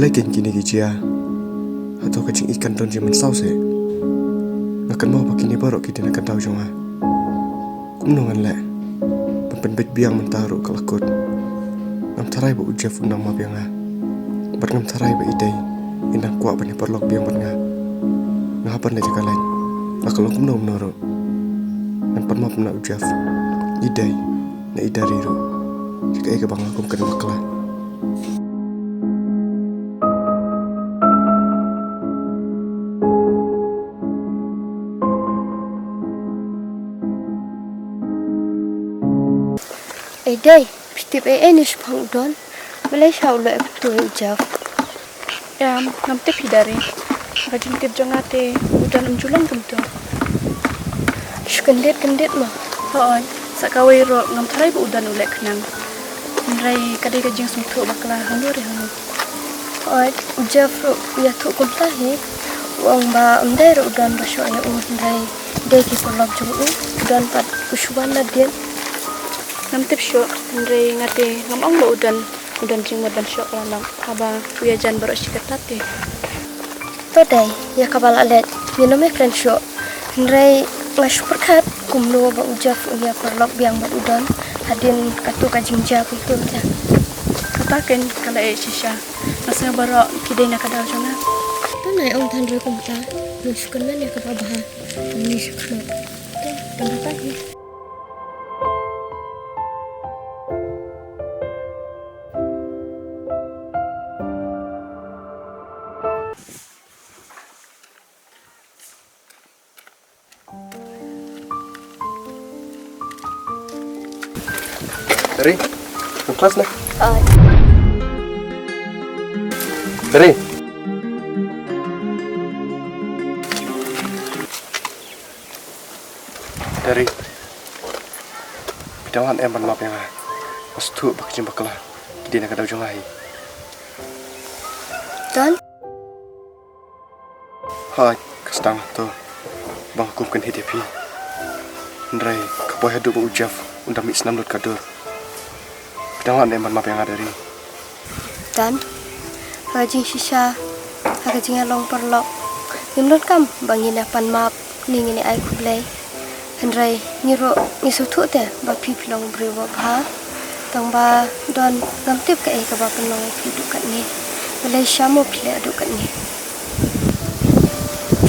Balai gini gijia atau kacing ikan don jaman sau se ngakan mau pakini barok kita nak tahu jonga kumnongan le pempenbet biang mentaru kalakut ngam tarai ba ujaf undang ma bianga bar ngam tarai ba idai indang kuat bani perlok biang barnga ngapan le jakalain akal kumno menoro dan perma pemna ujaf idai na idariru jika eka bang akum kan makla. Day, pistip enish pang don, Malaysia ulah betul ujaf. Ngam tip hidari, rajin tip jangate, udah menjulang kemtu. Kendet mah. Hoy, sakawai ro ngam tarai bu udan ulek kenang. Nrai kadai kajing sumtu bakla handur hanu. Hoy, ujaf ro ya tu kumtahi. Wang ba umdai ro udan basyo ya nrai. Day ki kolok juu udan pat kusuban na dia. Ngam tip syok, nrai ngate ngam ang ba udan jing modan syok lanang. Aba kuya jan baru sikatate. Todai ya kabal alet minumnya keren syok. Nrai ngas perkat kumno ba ujaf unya kolok biang ba udan. Hadin katu kajing ja kultur ya. Katakan kala shisha. Nasa baru kidai nak kadal jona. Tanai om tandre kumta. Nusukan ya kababaha. Ini syukna. Tambah pagi. Dari, ke kelas lah. Dari. Dari. Bidangan emang maaf yang pas tu bakal bakal dia nak ada ujung lagi. Dan Hai, kestang tu. Bang hukum kan hidup ni. Ndrai, kapoy hidup ujaf undang mix 6 lut kadur. Bidangan emang maaf yang ada dari. Dan Hajing sisa Hajing long perlok Nimlot kam bangin apan map Ningin ai kublai Hendrai ngiro ngisutu te Ba pipilong brewa bha Tang ba don Gamtip ka ka ba penong hidup kat ni Malaysia mo pila adu kat ni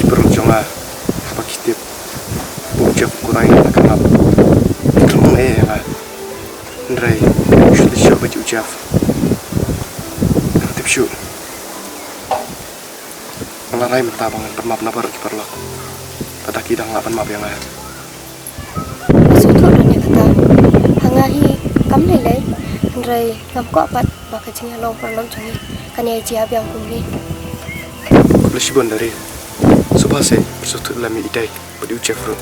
Perung jonga apa kitip Bujak kurai nak kenap Kelmung lah Ndrai Syut syuk baju ujaf Gamtip syuk Ngelarai mentah bangan permap na baru kiperlok. Tada kidang lapan map yang lah. Sutu dan ya kata Hangahi kam lelai Hendrai ngam ko apat Baka jing long perlok jangi Kan ya jiab yang kumli Bersibun dari Subhase bersutu lami idai Badi ujaf ru.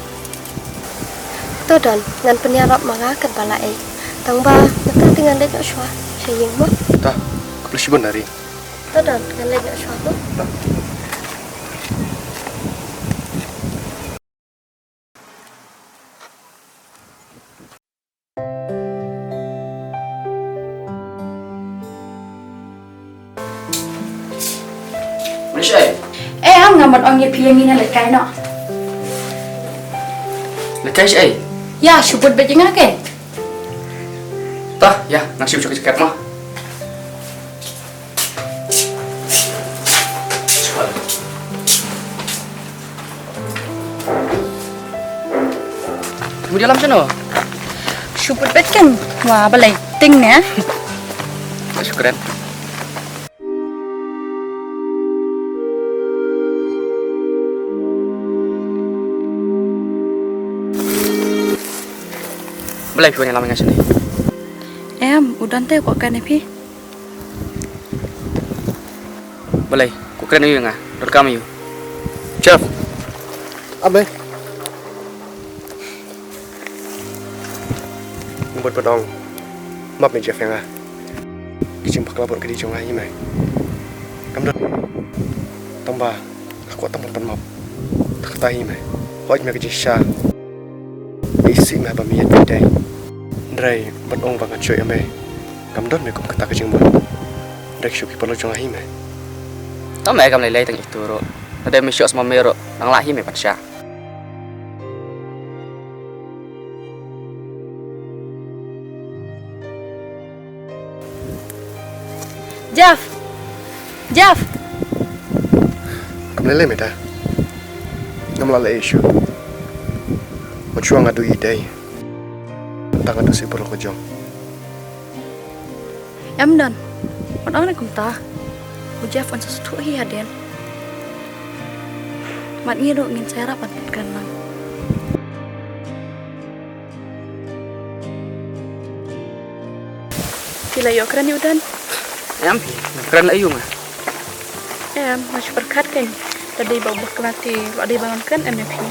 Todan ngan peniarap mangakat balai Tang ba Nata dengan lejak syua Saying mo Dah, bersibun dari. Todan ngan lejak syua mo Malaysia Am ngamat ong ye piang ina lekai no. lekai sih Ya syubut bejeng ke. tah ya nasi ucap ceket mah tunggu di dalam sana Syubut bejeng. Wah balai ting ne. masuk keren Belai punya lama ngasih ni. Udan teh kok kan pi. Belai, kau keren ni ngah. Rekam you. Chef. Abe. Membuat pedong. Map ni Jeff yang lah. Kicim bakal lapor ke di jong lagi mai. Kamu dah. Tambah. Aku tambah pen map. Tak tahu mai. Hoi mai ke jisha. Isi mai bamiat bidai. Ndrai bat ong bangat cuy ame. Kamu dah mai kum kata ke jeng buat. Ndrai syuki perlu jong lagi mai. Tao mẹ cầm lại lấy thằng ít rồi. Nó đem mình shot mà mê rồi, đang lại hi mẹ bắt xa. Jeff. Jeff. Kam lele meta. Ngam la le issue. Mo chuang adu i day. Tang adu si bro ko jong. Em dan. Con ong này cùng ta. Cô Jeff vẫn sẽ thua hi hadian. Mặt nghe độ ngin saya rapat kan lang. Pila yo keren ni udan. Em keren lại dùng à. Em masih berkat kan. Tadi bawa berkelati, tadi bangun kan em pi.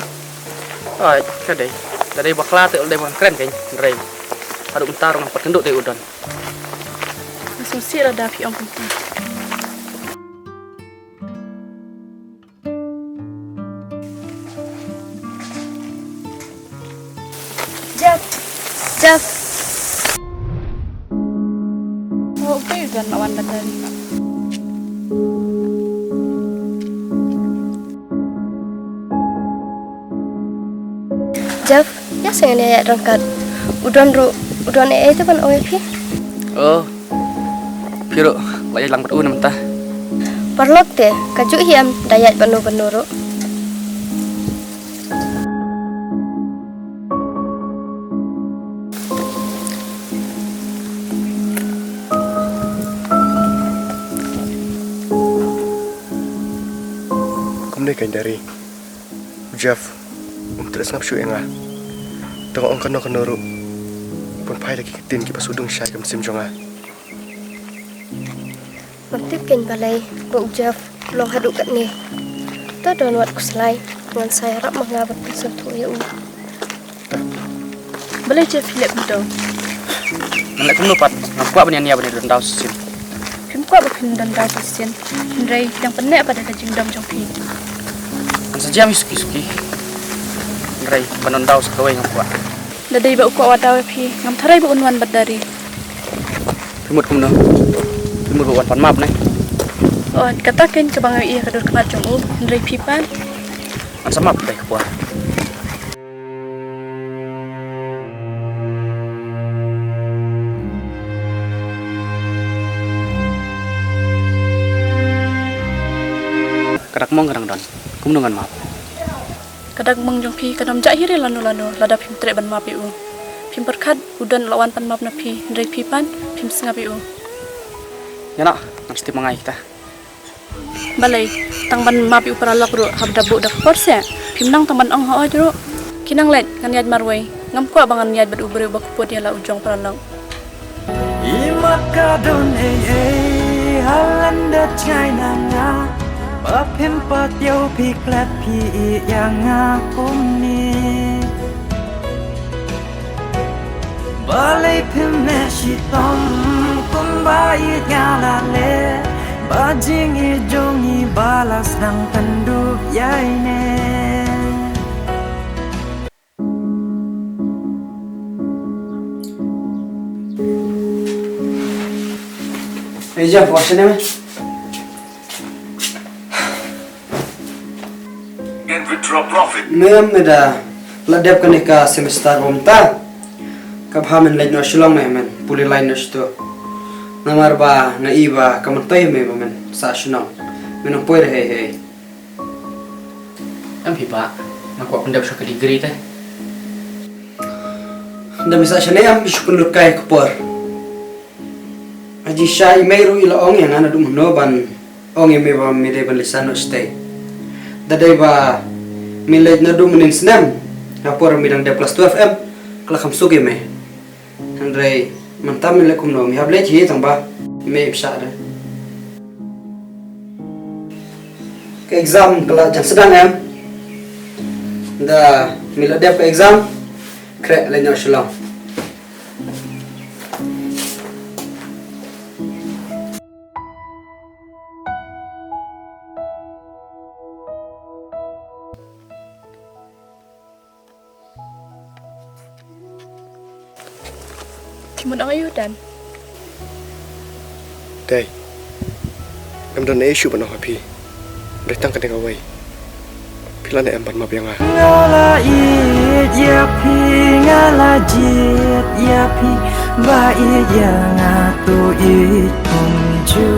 Rồi, cái đấy. Tadi bakla tự đây bằng keren kayaknya. Ray. Aduh bentar orang perkenduk deh udan. Langsung sih ada pi om pun. Jeff. Oh, apa udan lawan badan. Jeff, ya saya ni ayat rangkat. Udon itu kan OFP. Oh. Piro, lagi lang betul mentah. Perlok teh, kajuk hiam dayat banu-banu ro. Kumne kain dari. Jeff, terus ngap syu enga. Tengok ong kano ru. Pun pai lagi ketin ki pasudung syai kam sim jonga. Mantip kan balai, buk Jeff, long haduk kat ni. Tak don wat kuslai, dengan saya rap mengabat kesentuh ya u. Boleh Jeff lihat betul. Nanti kamu lupa, nampak benda ni apa ni dalam daun sin. Phim kuat berpindah dan daun sisian. Hendrai yang penek pada kajing dam jongpi. Saja mi suki. Ray, banon daun sekawai ngam kuat. Dadai ba ukwa wadaw pi ngam tharai ba unwan badari. Pimut kamu no. Pimut bukan pan map nih. Oh, katakan ke bang iya kadur kenal jong u. Hendrai pi pan. An sama deh kuat. Kadak mong kadang don. Kamu dengan map. Kadag mong jong pi kadam jak hiri lanu lada phim tre ban mapi u. Phim berkat udan lawan pan map na pi hendrai pi pan phim sengapi u. Ya nak, mesti mengai kita. Balai tang ban mapi u para lak ru habda bu dak porse. Phim nang tang ban ong ho ro. Kinang let ngan yad marwai ngam kwa bangan yad bad ubre bak pot ya la ujong para lang. Imakadon halanda China nga Bapim patyo piklat pi yang akum ni Balai pim neshi tom kumbai nyalale Bajing ijongi balas nang penduk yaine Hey Jeff, what's your name? And withdraw profit. Mem meda ladep kani ka semester homta. Kab hamen lej no shilong men puli line no sto. Namar ba na iba kamantoy me men sa shino. Menong poir hey. Em pipa, nak kuat pendap syok degree teh. Dami sa shane am bishukun lukai kupor. Aji syai meru ila ong yang ana dum no ban ong me ba me de ban lisan no stay. Dadai ba milej na dum nin snam. Rapor midang de plus 12 m kala kham sugi me. Andrei mantam le kum no mi hable chi tang ba me ibsa da. Ke exam kala jan sedang em. Da mila de ke exam krek le nyo shilong. Phim ang ayu dan. Day. Ngam don issue bano happy. Datang ke away. Pila na empan mabiang ah. Ngala it ya pi ngala jit ya pi ba it ya ngatu it pun ju